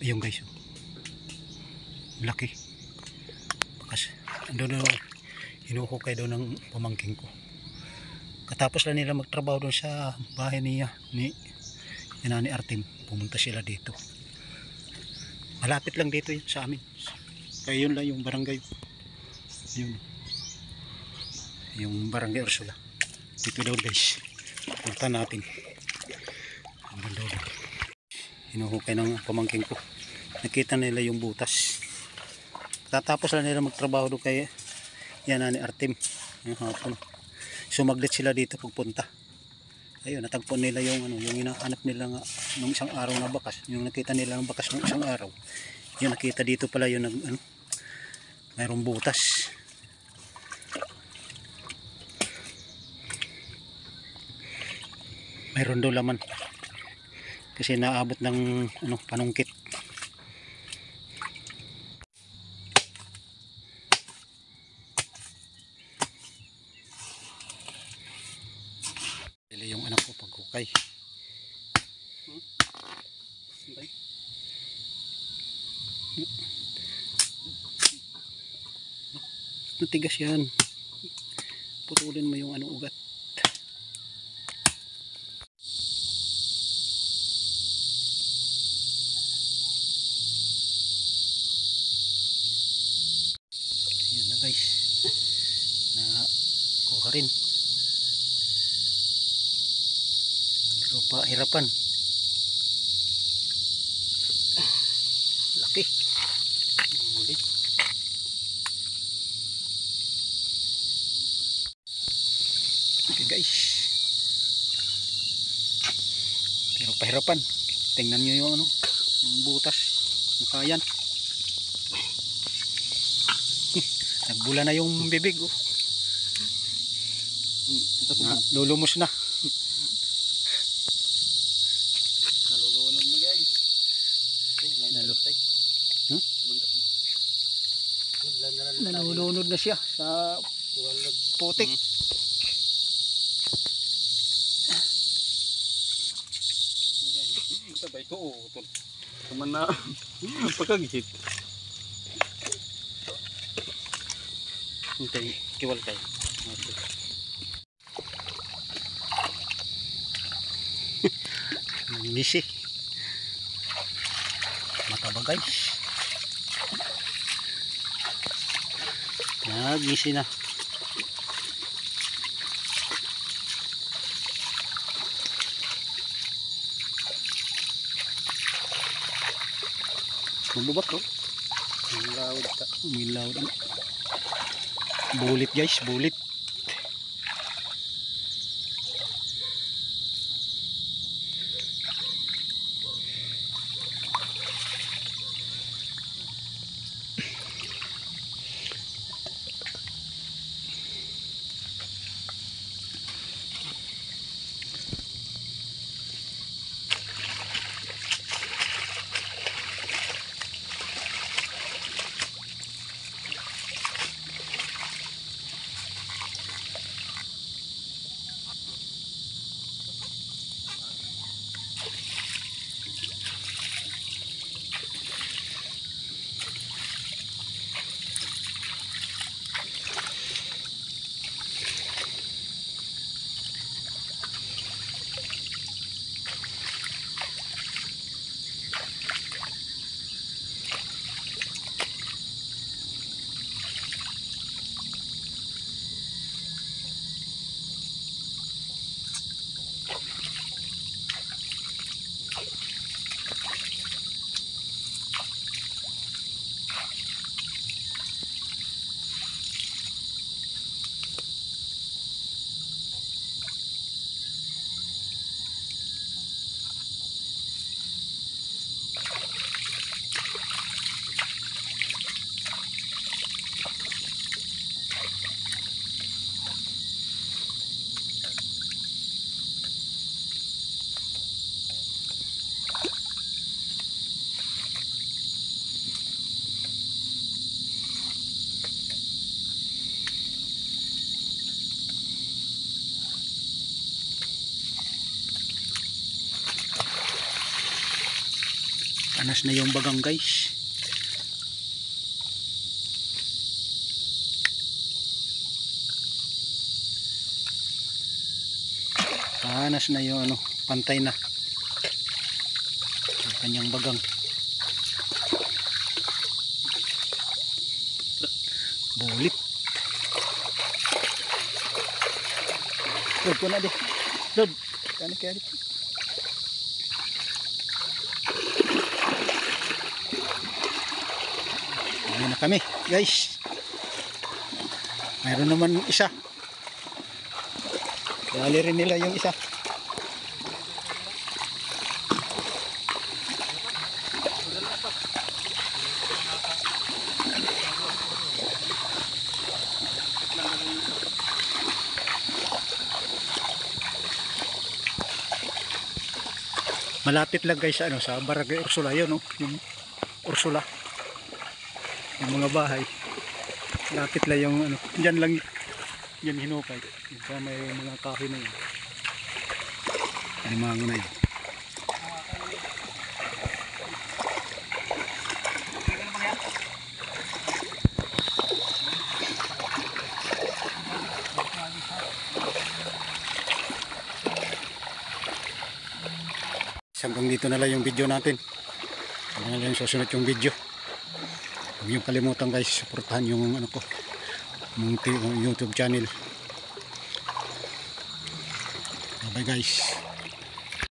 Ayun guys, oh. Laki. Bakas, ando na hinuhukay daw ng pamangking ko. Katapos lang nila magtrabaho doon sa bahay niya ni Artem, pumunta sila dito. Malapit lang dito yun sa amin. Kaya yun lang yung barangay. Yun. Yung barangay Ursula. Dito daw guys. Punta natin. Hanggang daw. Hinuhukay ng pamangking ko. Nakita nila yung butas. Tatapos lang nila magtrabaho doon kay ni Artem. Yung hapon. Sumaglit sila dito pagpunta. Ayun, natagpuan nila yung yung hinahanap nila nga nung isang araw na bakas. Yung nakita nila ng bakas nung isang araw. Yung nakita dito pala yung mayroong butas. Mayroon daw laman. Kasi naabot ng panungkit. Yung anak ko paghukay. Matigas yan. Putulin mo yung ugat. Yan na guys. Na kuha rin. Pero pahirapan. Laki. Ulit. Okay guys. Pero pahirapan. Tingnan nyo yung yung butas. Nakayan. Nagbula na yung bibig. Oh. Lulumos na. Nalulunod na guys. Nalutay. Nalulunod na siya sa putik. Sabay ko utol. Kaman na pagkagihit. Hintay, kiwal tayo. Nangisi. Mataba guys. Nagisi na. Mabubak ko. May lawad. Bulit guys, bulit. Anas na yung bagang guys. Anas na yung ano, pantay na ang kanyang bagang. Bulit. Lod ko na di. Lod. Kani kaya di. Ayun na kami guys. Mayroon naman isa. Dali rin nila yung isa. Malapit lang guys ano, sa Barangay Ursula yun, no? Yung Ursula. Yung mga bahay. Malapit lang yung ano, diyan lang yan hinukay. Yung may mga kahoy na yun. Alimango na yun. Hanggang dito na lang yung video natin. Hanggang na lang yung susunod yung video. Huwag niyong kalimutan guys, supportahan yung ano ko, yung YouTube channel. Bye guys.